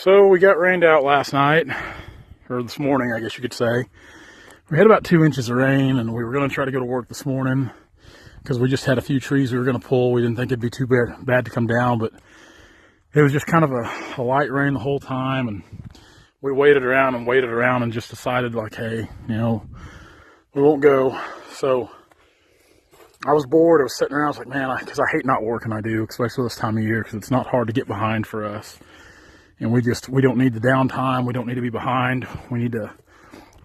So we got rained out last night, or this morning, I guess you could say. We had about 2 inches of rain, and we were going to try to go to work this morning because we just had a few trees we were going to pull. We didn't think it'd be too bad to come down, but it was just kind of a light rain the whole time, and we waited around and just decided, like, hey, you know, we won't go. So I was bored. I was sitting around. I was like, man, because I hate not working. I do, especially this time of year, because it's not hard to get behind for us. And we don't need the downtime. We don't need to be behind. We need to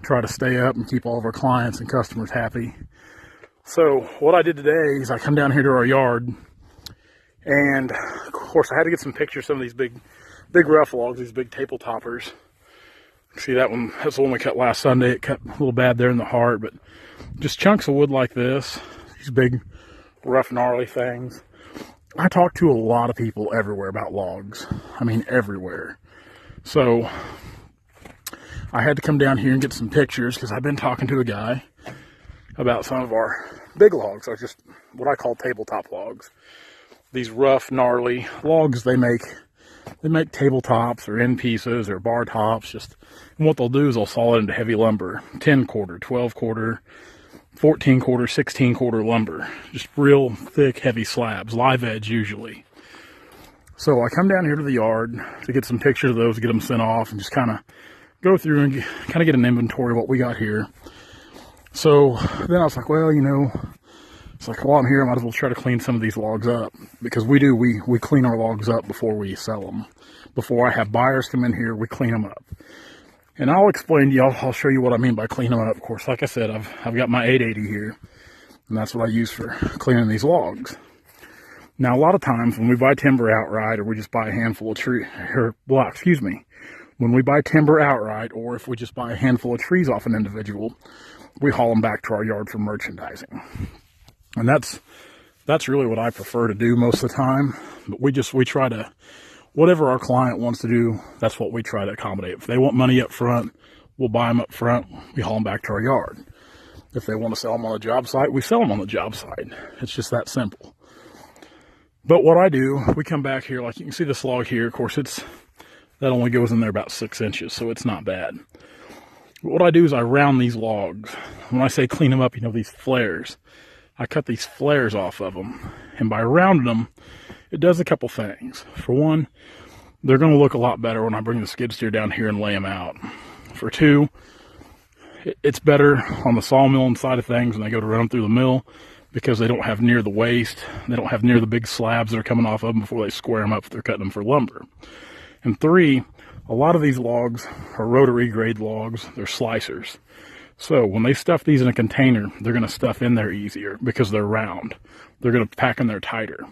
try to stay up and keep all of our clients and customers happy. So what I did today is I come down here to our yard, and of course I had to get some pictures of some of these big rough logs, these big table toppers. See that one? That's the one we cut last Sunday. It cut a little bad there in the heart, but just chunks of wood like this, these big rough gnarly things. I talk to a lot of people everywhere about logs. I mean, everywhere. So I had to come down here and get some pictures because I've been talking to a guy about some of our big logs, or just what I call tabletop logs. These rough, gnarly logs they make tabletops or end pieces or bar tops. And what they'll do is they'll saw it into heavy lumber, 10 quarter, 12 quarter, 14 quarter, 16 quarter lumber, just real thick, heavy slabs, live edge usually. So I come down here to the yard to get some pictures of those, get them sent off, and just kind of go through and kind of get an inventory of what we got here. So then I was like, well, you know, it's like, while I'm here, I might as well try to clean some of these logs up, because we clean our logs up before we sell them. Before I have buyers come in here, we clean them up. And I'll explain to you, I'll show you what I mean by clean them up. Of course, like I said, I've got my 880 here, and that's what I use for cleaning these logs. Now, a lot of times when we buy timber outright, or we just buy a handful of when we buy timber outright, or if we just buy a handful of trees off an individual, we haul them back to our yard for merchandising. And that's really what I prefer to do most of the time. But we try to, whatever our client wants to do, that's what we try to accommodate. If they want money up front, we'll buy them up front. We haul them back to our yard. If they want to sell them on the job site, we sell them on the job site. It's just that simple. But what I do, we come back here, like you can see this log here. Of course, that only goes in there about 6 inches, so it's not bad. But what I do is I round these logs. When I say clean them up, you know, these flares. I cut these flares off of them. And by rounding them, it does a couple things. For one, they're going to look a lot better when I bring the skid steer down here and lay them out. For two, it's better on the sawmill side of things when they go to run them through the mill, because they don't have near the waste. They don't have near the big slabs that are coming off of them before they square them up if they're cutting them for lumber. And three, a lot of these logs are rotary grade logs. They're slicers. So when they stuff these in a container, they're going to stuff in there easier because they're round. They're going to pack in there tighter.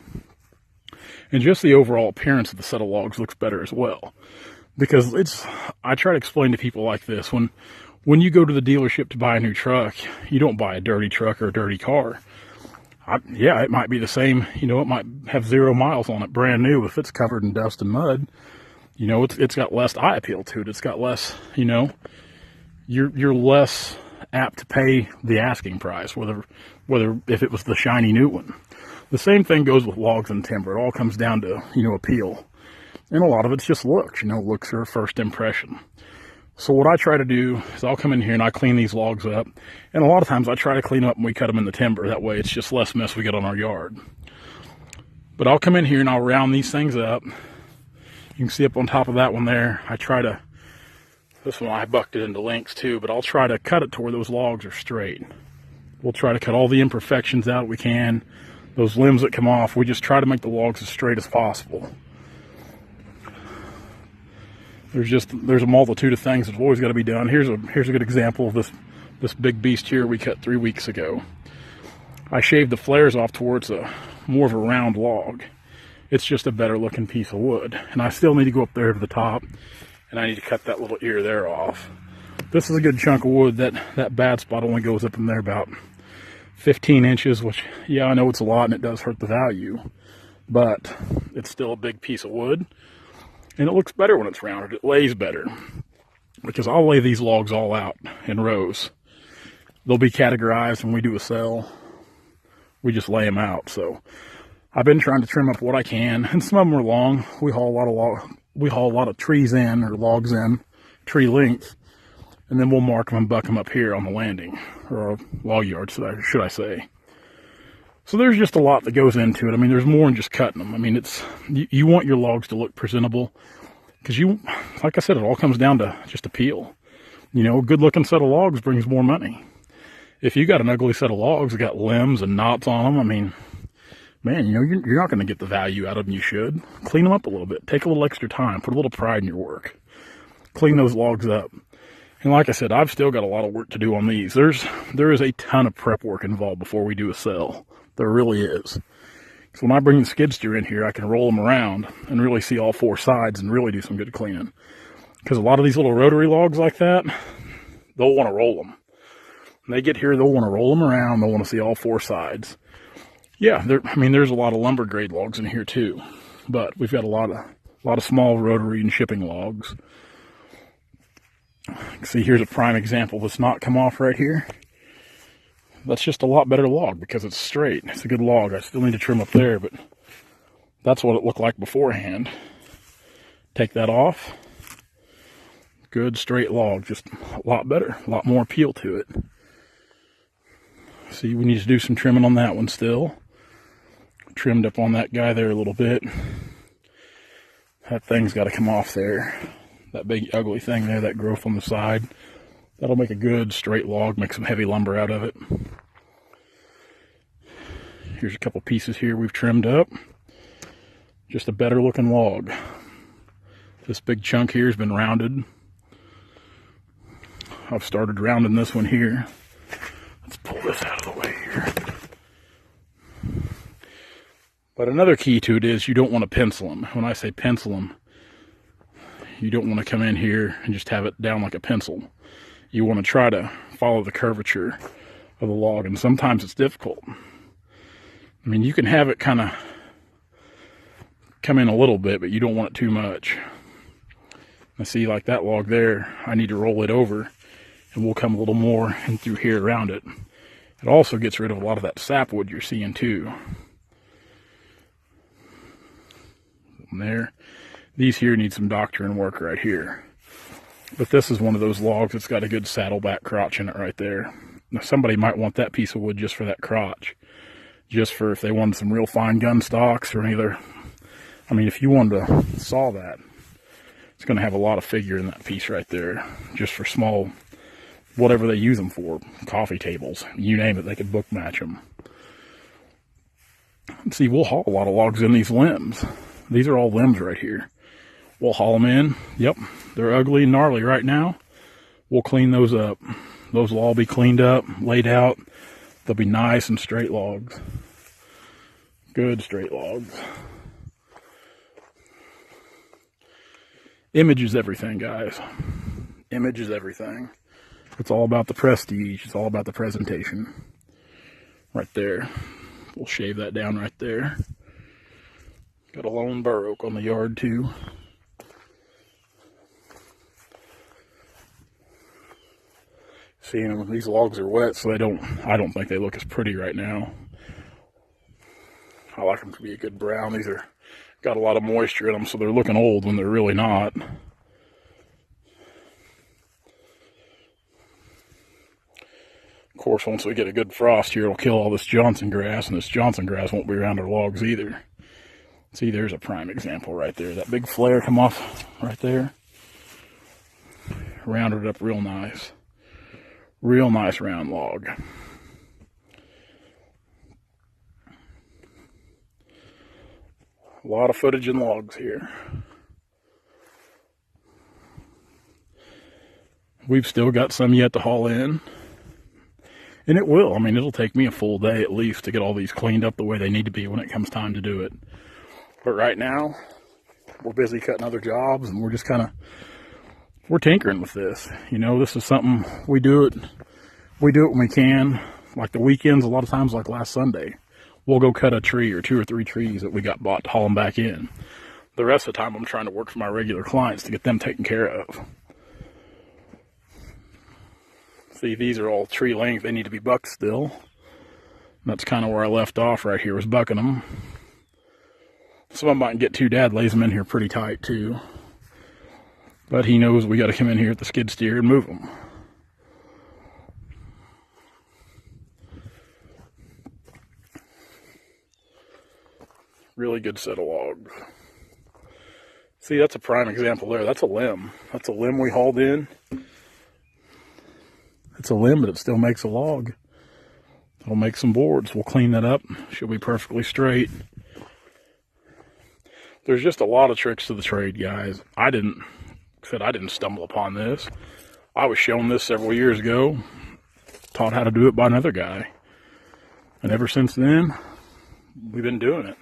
And just the overall appearance of the set of logs looks better as well. Because I try to explain to people like this. When you go to the dealership to buy a new truck, you don't buy a dirty truck or a dirty car. Yeah, it might be the same. You know, it might have 0 miles on it, brand new. If it's covered in dust and mud, you know, it's got less eye appeal to it. It's got less, you know, you're less apt to pay the asking price, whether if it was the shiny new one. The same thing goes with logs and timber. It all comes down to, you know, appeal. And a lot of it's just looks, you know, looks are a first impression. So what I try to do is I'll come in here and I clean these logs up. And a lot of times I try to clean them up and we cut them in the timber. That way it's just less mess we get on our yard. But I'll come in here and I'll round these things up. You can see up on top of that one there, this one I bucked it into lengths too, but I'll try to cut it to where those logs are straight. We'll try to cut all the imperfections out we can. Those limbs that come off, we just try to make the logs as straight as possible. There's a multitude of things that's always got to be done. Here's a good example of this big beast here we cut 3 weeks ago. I shaved the flares off towards more of a round log. It's just a better looking piece of wood. And I still need to go up there to the top, and I need to cut that little ear there off. This is a good chunk of wood. That bad spot only goes up in there about 15 inches, which, yeah, I know it's a lot and it does hurt the value, but it's still a big piece of wood. And it looks better when it's rounded. It lays better, because I'll lay these logs all out in rows. They'll be categorized when we do a sale. We just lay them out. So I've been trying to trim up what I can, and some of them are long. We haul a lot of we haul a lot of trees in, or logs in, tree length, and then we'll mark them and buck them up here on the landing, or log yard, should I say. So there's just a lot that goes into it. I mean, there's more than just cutting them. I mean, you want your logs to look presentable, because like I said, it all comes down to just appeal. You know, a good looking set of logs brings more money. If you got an ugly set of logs that got limbs and knots on them, I mean, man, you know, you're not going to get the value out of them you should. Clean them up a little bit. Take a little extra time. Put a little pride in your work. Clean those logs up. And like I said, I've still got a lot of work to do on these. There is a ton of prep work involved before we do a sell. There really is. So when I bring the skid steer in here, I can roll them around and really see all four sides and really do some good cleaning. Because a lot of these little rotary logs like that, they'll want to roll them. When they get here, they'll want to roll them around. They'll want to see all four sides. Yeah, there's a lot of lumber grade logs in here too. But we've got a lot of small rotary and shipping logs. See, here's a prime example that's not come off right here. That's just a lot better log because it's straight. It's a good log. I still need to trim up there, but that's what it looked like beforehand. Take that off. Good straight log, just a lot better, a lot more appeal to it. See, we need to do some trimming on that one still. Trimmed up on that guy there a little bit. That thing's got to come off there. That big ugly thing there, that growth on the side. That'll make a good straight log, make some heavy lumber out of it. Here's a couple pieces here we've trimmed up. Just a better looking log. This big chunk here has been rounded. I've started rounding this one here. Let's pull this out of the way here. But another key to it is you don't want to pencil them. When I say pencil them, you don't want to come in here and just have it down like a pencil. You want to try to follow the curvature of the log, and sometimes it's difficult. I mean, you can have it kind of come in a little bit, but you don't want it too much. I see, like that log there, I need to roll it over, and we'll come a little more in through here around it. It also gets rid of a lot of that sapwood you're seeing too. And there, these here need some doctoring work right here. But this is one of those logs that's got a good saddleback crotch in it right there. Now, somebody might want that piece of wood just for that crotch. Just for if they wanted some real fine gun stocks or any other. I mean, if you wanted to saw that, it's going to have a lot of figure in that piece right there. Just for small, whatever they use them for. Coffee tables, you name it, they could book match them. See, we'll haul a lot of logs in these limbs. These are all limbs right here. We'll haul them in. Yep, they're ugly and gnarly right now. We'll clean those up. Those will all be cleaned up, laid out. They'll be nice and straight logs. Good straight logs. Image is everything, guys. Image is everything. It's all about the prestige. It's all about the presentation. Right there. We'll shave that down right there. Got a lone bur oak on the yard too. See, these logs are wet, so I don't think they look as pretty right now. I like them to be a good brown. These are got a lot of moisture in them, so they're looking old when they're really not. Of course, once we get a good frost here, it'll kill all this Johnson grass, and this Johnson grass won't be around our logs either. See, there's a prime example right there. That big flare come off right there. Rounded it up real nice. Real nice round log. A lot of footage and logs here. We've still got some yet to haul in. And it will. I mean, it'll take me a full day at least to get all these cleaned up the way they need to be when it comes time to do it. But right now, we're busy cutting other jobs, and we're just kind of, we're tinkering with this. You know, this is something we do it when we can. Like the weekends, a lot of times, like last Sunday, we'll go cut a tree or 2 or 3 trees that we got bought to haul them back in. The rest of the time, I'm trying to work for my regular clients to get them taken care of. See, these are all tree length. They need to be bucked still. And that's kind of where I left off right here, was bucking them. Some of them might get too. Dad lays them in here pretty tight too. But he knows we got to come in here at the skid steer and move them. Really good set of logs. See, that's a prime example there. That's a limb. That's a limb we hauled in. It's a limb, but it still makes a log. It'll make some boards. We'll clean that up. She'll be perfectly straight. There's just a lot of tricks to the trade, guys. I didn't stumble upon this. I was shown this several years ago, taught how to do it by another guy. And ever since then, we've been doing it.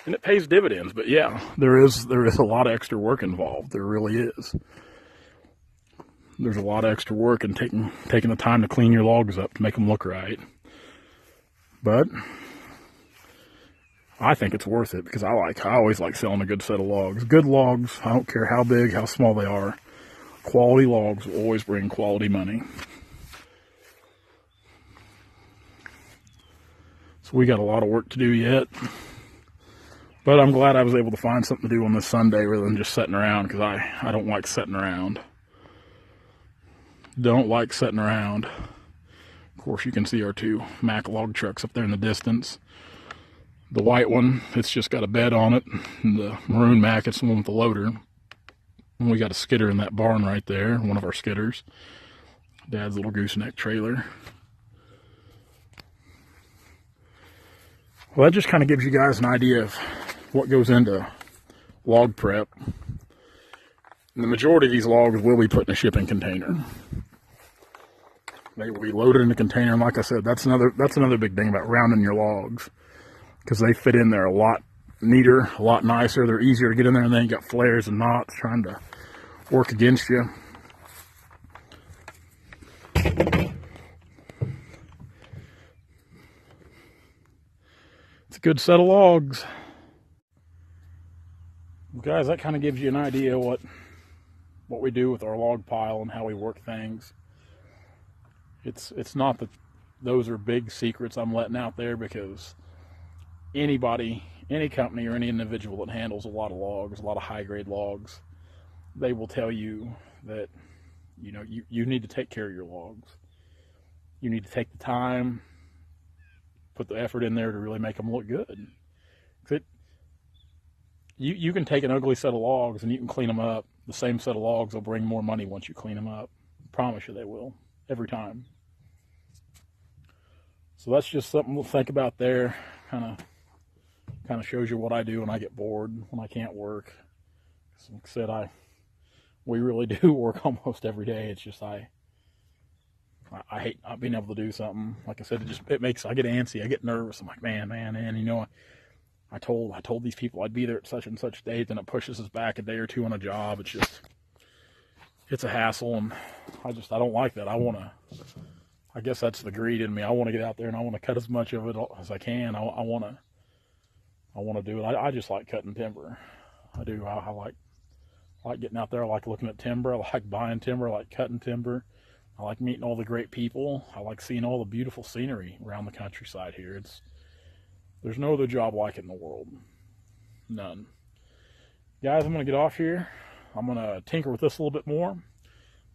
And it pays dividends, but yeah, there is a lot of extra work involved. There really is. There's a lot of extra work in taking the time to clean your logs up to make them look right. But I think it's worth it because I always like selling a good set of logs. Good logs, I don't care how big, how small they are. Quality logs will always bring quality money. So we got a lot of work to do yet. But I'm glad I was able to find something to do on this Sunday rather than just sitting around, because I don't like sitting around. Don't like sitting around. Of course, you can see our two Mack log trucks up there in the distance. The white one, it's just got a bed on it. And the maroon Mack, it's the one with the loader. And we got a skidder in that barn right there, one of our skidders. Dad's little gooseneck trailer. Well, that just kind of gives you guys an idea of what goes into log prep. And the majority of these logs will be put in a shipping container. They will be loaded in a container, and like I said, that's another big thing about rounding your logs, because they fit in there a lot neater, a lot nicer. They're easier to get in there, and they ain't got flares and knots trying to work against you. It's a good set of logs. Guys, that kind of gives you an idea what we do with our log pile and how we work things. It's not that those are big secrets I'm letting out there, because anybody, any company or any individual that handles a lot of logs, a lot of high-grade logs, they will tell you that, you know, you need to take care of your logs. You need to take the time, put the effort in there to really make them look good. You can take an ugly set of logs and you can clean them up. The same set of logs will bring more money once you clean them up. I promise you they will, every time. So that's just something we'll think about there. Kind of shows you what I do when I get bored, when I can't work. Like I said, we really do work almost every day. It's just I hate not being able to do something. Like I said, I get antsy, I get nervous. I'm like, man, you know, I told these people I'd be there at such and such date, then it pushes us back a day or two on a job. It's a hassle, and I don't like that. I guess that's the greed in me. I want to get out there and I want to cut as much of it as I can. I want to do it. I just like cutting timber. I do. I like getting out there. I like looking at timber. I like buying timber. I like cutting timber. I like meeting all the great people. I like seeing all the beautiful scenery around the countryside here. There's no other job like it in the world. None. Guys, I'm going to get off here. I'm going to tinker with this a little bit more.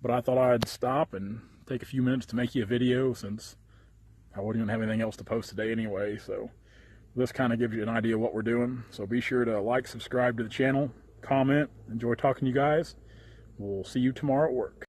But I thought I'd stop and take a few minutes to make you a video, since I wouldn't even have anything else to post today anyway. So this kind of gives you an idea of what we're doing. So be sure to like, subscribe to the channel, comment. Enjoy talking to you guys. We'll see you tomorrow at work.